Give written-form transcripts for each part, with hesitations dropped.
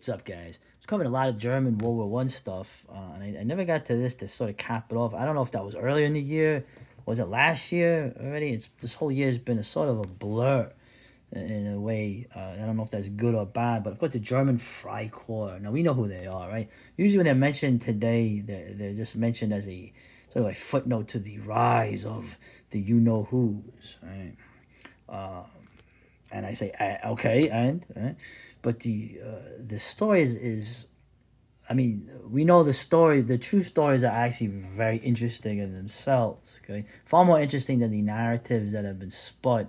what's up, guys? It's covering a lot of German World War One stuff, and I never got to this to sort of cap it off. I don't know if that was earlier in the year, was it last year already? It's this whole year has been a sort of a blur in a way. I don't know if that's good or bad, but of course the German Freikorps. Now we know who they are, right? Usually when they're mentioned today, they're just mentioned as a sort of a footnote to the rise of the you know who's, right? Uh, and I say, okay, and right? But the story is, I mean, we know the story. The true stories are actually very interesting in themselves. Okay, far more interesting than the narratives that have been spun.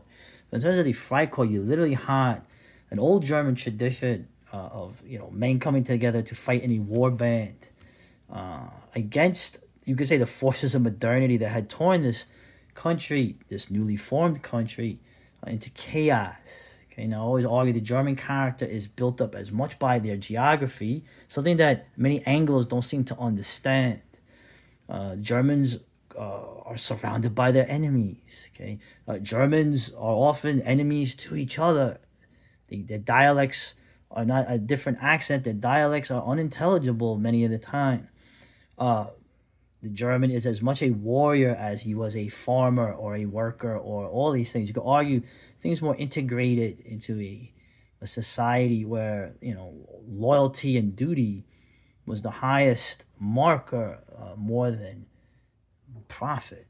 But in terms of the Freikorps, you literally had an old German tradition of men coming together to fight in a war band against, you could say, the forces of modernity that had torn this country, this newly formed country, into chaos. Okay, now I always argue the German character is built up as much by their geography, something that many Anglos don't seem to understand. Germans are surrounded by their enemies. Okay, Germans are often enemies to each other. Their dialects are not a different accent. Their dialects are unintelligible many of the time. Uh, the German is as much a warrior as he was a farmer or a worker or all these things. You could argue things more integrated into a society where loyalty and duty was the highest marker, more than profit.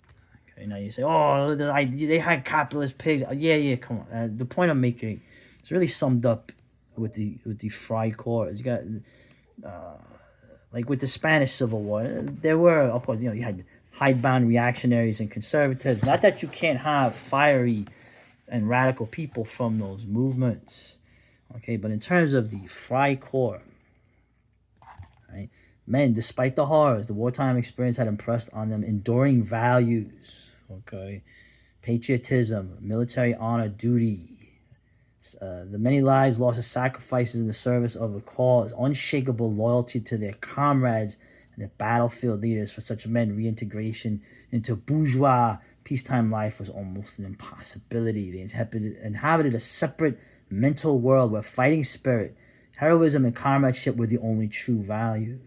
Okay, now you say, oh, they had capitalist pigs. Yeah, yeah, come on. The point I'm making is really summed up with the Freikorps. You got like with the Spanish Civil War, there were, of course, you had hidebound reactionaries and conservatives. Not that you can't have fiery and radical people from those movements, okay? But in terms of the Freikorps, right? Men, despite the horrors, the wartime experience had impressed on them enduring values, okay? Patriotism, military honor, duty, the many lives lost as sacrifices in the service of a cause, unshakable loyalty to their comrades and their battlefield leaders. For such men, reintegration into bourgeois peacetime life was almost an impossibility. They inhabited a separate mental world where fighting spirit, heroism, and comradeship were the only true values.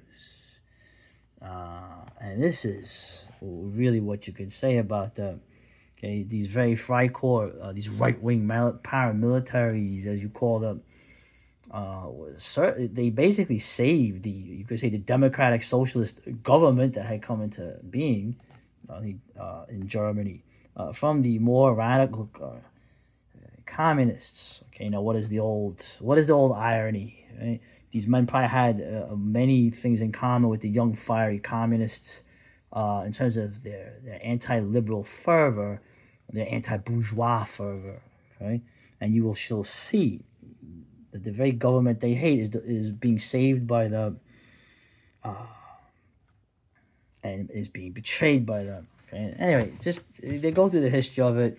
And this is really what you can say about them. Okay, these very Freikorps, these right-wing paramilitaries, as you call them, they basically saved you could say, the democratic socialist government that had come into being in Germany from the more radical communists. Okay, now what is the old irony? Right? These men probably had many things in common with the young fiery communists in terms of their anti-liberal fervor, their anti-bourgeois fervor. Okay, and you will still see that the very government they hate is being saved by them, and is being betrayed by them. Okay, anyway, just they go through the history of it.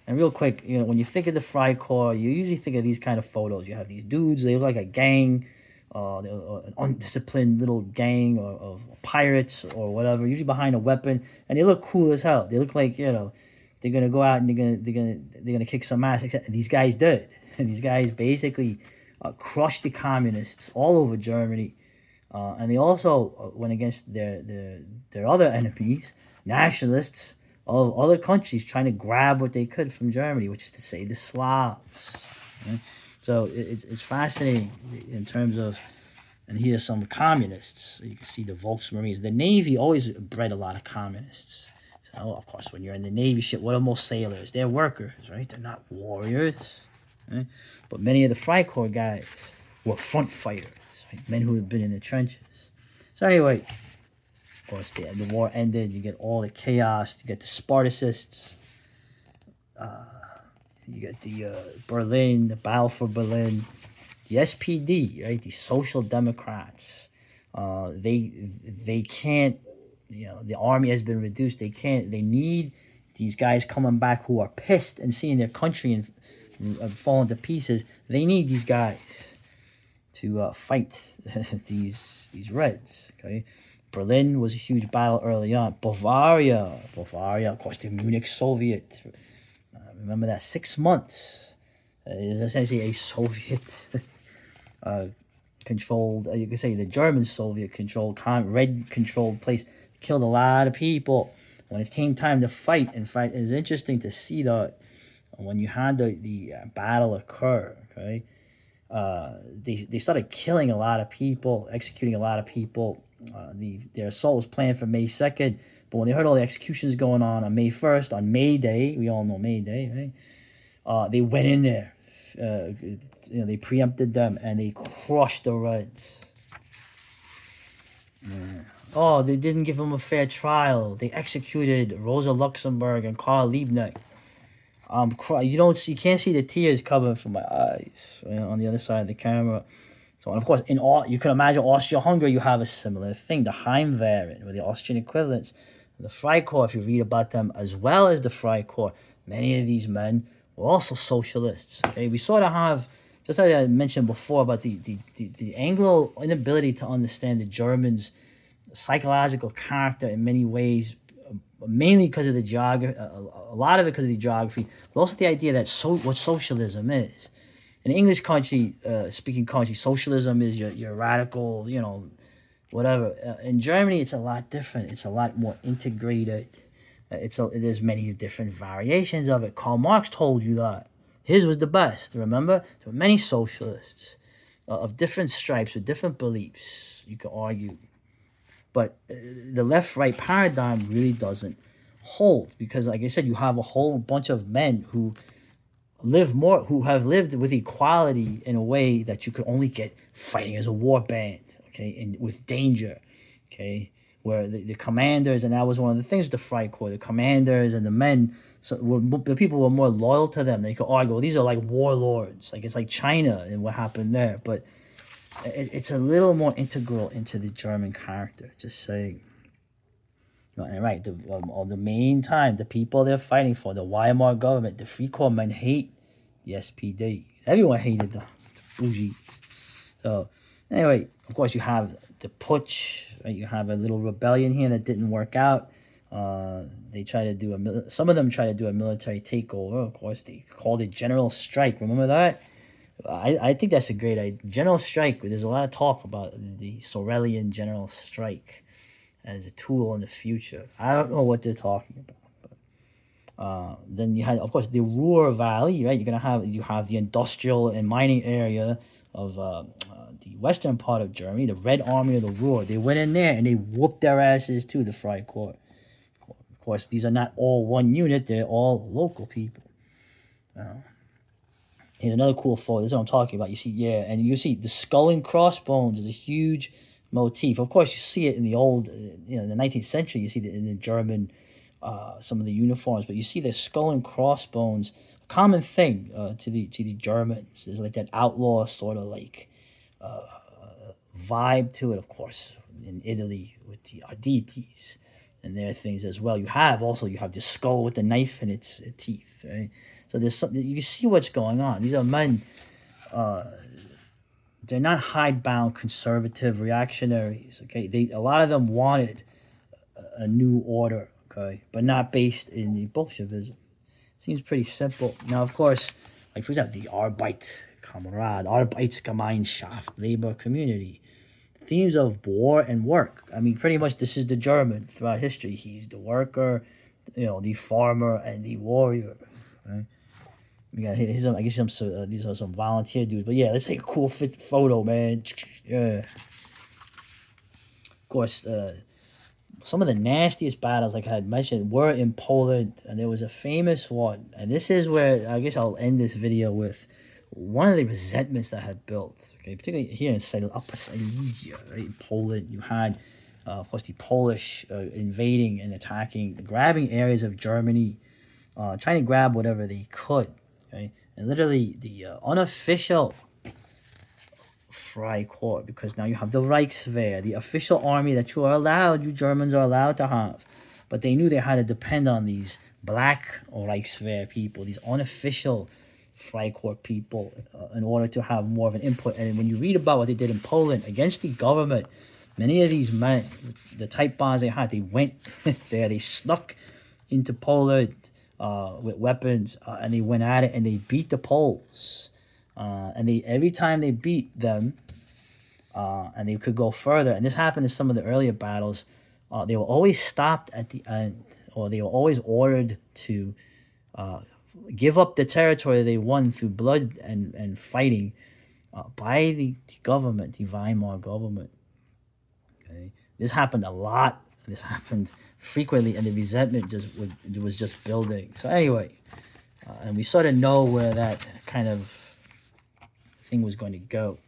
And real quick, when you think of the Freikorps, you usually think of these kind of photos. You have these dudes; they look like a gang, an undisciplined little gang of pirates or whatever, usually behind a weapon, and they look cool as hell. They look like they're gonna go out and they're gonna kick some ass. Except these guys did, and these guys basically crushed the communists all over Germany, and they also went against their other enemies, nationalists of other countries, trying to grab what they could from Germany, which is to say the Slavs. Right? So it's fascinating in terms of, and here's some communists. You can see the Volksmarines. The Navy always bred a lot of communists. So, of course, when you're in the Navy, what are most sailors? They're workers, right? They're not warriors. Right? But many of the Freikorps guys were front fighters, right? Men who had been in the trenches. So anyway, of course, the war ended. You get all the chaos. You get the Spartacists. You get the Berlin, the battle for Berlin. The SPD, right? The Social Democrats. They can't. The army has been reduced. They can't. They need these guys coming back who are pissed and seeing their country and falling to pieces. They need these guys to fight these Reds. Okay. Berlin was a huge battle early on. Bavaria, of course, the Munich Soviet. Remember that 6 months is essentially a Soviet controlled, you could say the German Soviet controlled, red controlled place, killed a lot of people. When it came time to fight, it's interesting to see that when you had the battle occur, okay, they started killing a lot of people, executing a lot of people. Their assault was planned for May 2nd, but when they heard all the executions going on May 1st, on May Day, we all know May Day, right? They went in there. They preempted them and they crushed the Reds. Oh, they didn't give them a fair trial. They executed Rosa Luxemburg and Karl Liebknecht. You can't see the tears coming from my eyes, on the other side of the camera. So, and of course, you can imagine Austria-Hungary, you have a similar thing, the Heimwehren, or the Austrian equivalents. The Freikorps, if you read about them, as well as the Freikorps, many of these men were also socialists. Okay, we sort of have, just like I mentioned before about the Anglo inability to understand the Germans' psychological character in many ways, mainly because of the geography, a lot of it because of the geography, but also the idea that what socialism is. In an English country, speaking country, socialism is your radical, whatever. In Germany, it's a lot different. It's a lot more integrated. There's many different variations of it. Karl Marx told you that his was the best. Remember, there were many socialists of different stripes with different beliefs. You could argue, but the left-right paradigm really doesn't hold because, like I said, you have a whole bunch of men who have lived with equality in a way that you could only get fighting as a war band, okay, and with danger, okay, where the commanders, and that was one of the things with the Freikorps, the commanders and the men, the people were more loyal to them. They could argue, well, these are like warlords, like it's like China and what happened there, but it's a little more integral into the German character, just saying. Right, the main time, the people they're fighting for, the Weimar government, the Freikorps men hate the SPD. Everyone hated the bougie. So, anyway, of course, you have the putsch. Right? You have a little rebellion here that didn't work out. They try to do some of them try to do a military takeover. Of course, they called it general strike. Remember that? I think that's a great idea. General strike. There's a lot of talk about the Sorelian general strike as a tool in the future. I don't know what they're talking about. But then you had, of course, the Ruhr Valley, right? You have the industrial and mining area of the western part of Germany, the Red Army of the Ruhr. They went in there and they whooped their asses too, the Freikorps. Of course, these are not all one unit. They're all local people. Here's another cool photo. This is what I'm talking about. You see the skull and crossbones is a huge motif. Of course, you see it in the old, in the 19th century. You see it in the German, some of the uniforms, but you see the skull and crossbones, a common thing to the Germans. There's like that outlaw sort of like vibe to it. Of course, in Italy with the Arditis and their things as well. You have the skull with the knife in its teeth. Right? So there's something you can see what's going on. These are men. They're not hidebound conservative reactionaries. Okay, a lot of them wanted a new order. Okay, but not based in the Bolshevism. Seems pretty simple. Now, of course, like for example, the Arbeitsgemeinschaft, labor community. Themes of war and work. I mean, pretty much this is the German throughout history. He's the worker, the farmer, and the warrior. Right? These are some volunteer dudes. But yeah, let's take a cool photo, man. Yeah. Of course, some of the nastiest battles, like I had mentioned, were in Poland. And there was a famous one. And this is where I guess I'll end this video with one of the resentments that I had built. Okay, particularly here in Upper Silesia, right, in Poland. You had, of course, the Polish invading and attacking, grabbing areas of Germany, trying to grab whatever they could. Okay? And literally the unofficial Freikorps, because now you have the Reichswehr, the official army that you Germans are allowed to have. But they knew they had to depend on these black Reichswehr people, these unofficial Freikorps people, in order to have more of an input. And when you read about what they did in Poland against the government, many of these men, the tight bonds they had, they went there, they snuck into Poland with weapons, and they went at it and they beat the Poles. And every time they beat them, and they could go further. And this happened in some of the earlier battles. They were always stopped at the end, or they were always ordered to uh, give up the territory they won through blood and fighting by the government, the Weimar government. Okay, this happened a lot. This happened frequently, and the resentment was just building. So anyway, and we sort of know where that kind of thing was going to go.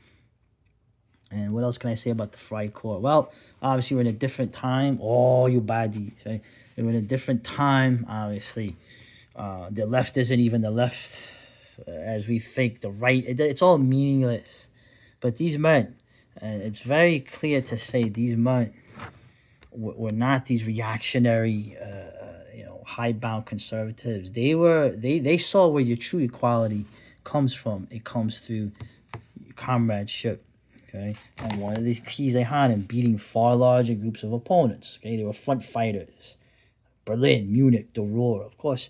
And what else can I say about the Freikorps? Well, obviously we're in a different time. Oh, you baddies, right? We're in a different time. Obviously, the left isn't even the left as we think. The right, it's all meaningless. But these men, and it's very clear to say these men were not these reactionary, hidebound conservatives. They saw where your true equality comes from. It comes through comradeship. Okay, and one of these keys they had in beating far larger groups of opponents. Okay, they were front fighters. Berlin, Munich, the Ruhr, of course,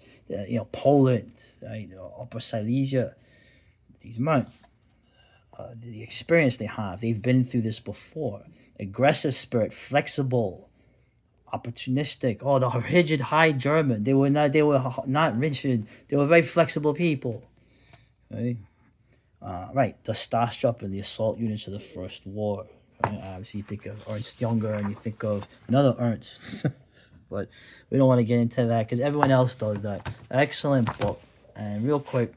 Poland, right, Upper Silesia. These men, the experience they have, they've been through this before. Aggressive spirit, flexible, opportunistic. Oh, the rigid High German. They were not rigid. They were very flexible people. Right. Right, the Starstruck and the assault units of the First War. Right? Obviously, you think of Ernst Junger and you think of another Ernst. But we don't want to get into that because everyone else does that. Excellent book. And real quick,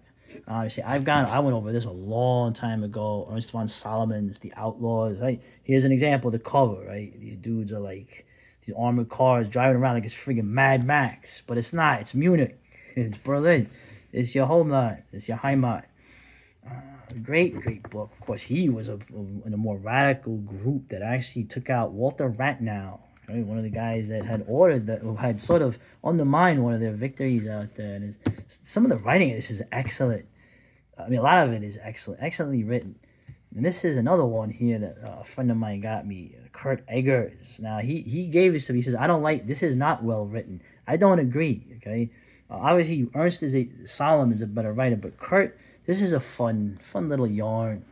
obviously, I went over this a long time ago. Ernst von Salomon's The Outlaws, right? Here's an example of the cover, right? These dudes are like these armored cars driving around like it's friggin' Mad Max. But it's not. It's Munich. It's Berlin. It's your homeland. It's your Heimat. Great book. Of course, he was in a more radical group that actually took out Walter Rathenau, right? One of the guys that had ordered that, who had sort of undermined one of their victories out there. And some of the writing of this is excellent. I mean, a lot of it is excellently written. And this is another one here that a friend of mine got me, Kurt Eggers. Now, he gave this to me. He says, I don't like, this is not well written. I don't agree, okay? Obviously, Solomon is a better writer, but Kurt, this is a fun little yarn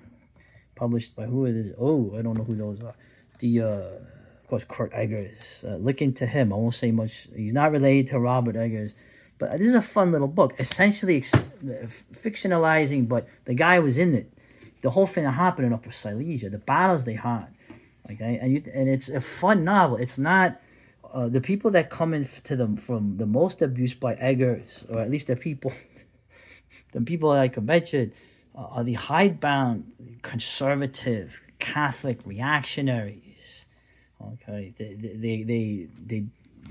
published by who it is. Oh, I don't know who those are. Of course, Kurt Eggers. Look into him. I won't say much. He's not related to Robert Eggers. But this is a fun little book. Essentially fictionalizing, but the guy was in it. The whole thing that happened in Upper Silesia, the battles they had. Okay, and it's a fun novel. It's not... the people that come into them from the most abuse by Eggers, or at least the people that I could mention, are the hidebound, conservative, Catholic reactionaries. Okay,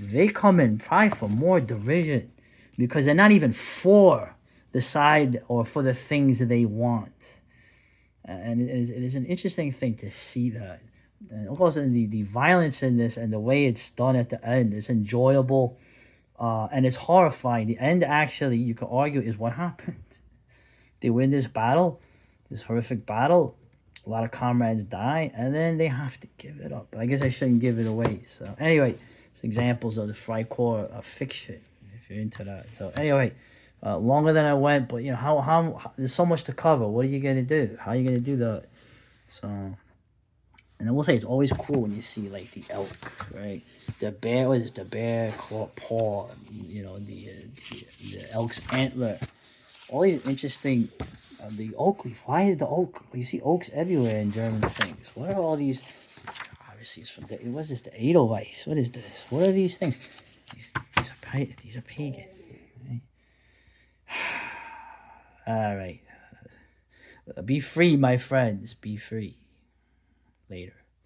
they come in probably for more division because they're not even for the side or for the things that they want. And it is an interesting thing to see that. And of course, the violence in this and the way it's done at the end is enjoyable, and it's horrifying. The end, actually, you could argue, is what happened. They win this battle, this horrific battle. A lot of comrades die, and then they have to give it up. But I guess I shouldn't give it away. So anyway, it's examples of the Freikorps of fiction, if you're into that. So anyway, longer than I went, but how there's so much to cover. What are you gonna do? How are you gonna do that? So, and I will say it's always cool when you see like the elk, right? The bear, what is the bear claw paw? The elk's antler. All these interesting, the oak leaf. Why is the oak? You see oaks everywhere in German things. What are all these? Obviously, it's from what's this? The Edelweiss. What is this? What are these things? These are pagan. Okay? All right. Be free, my friends. Be free. Later.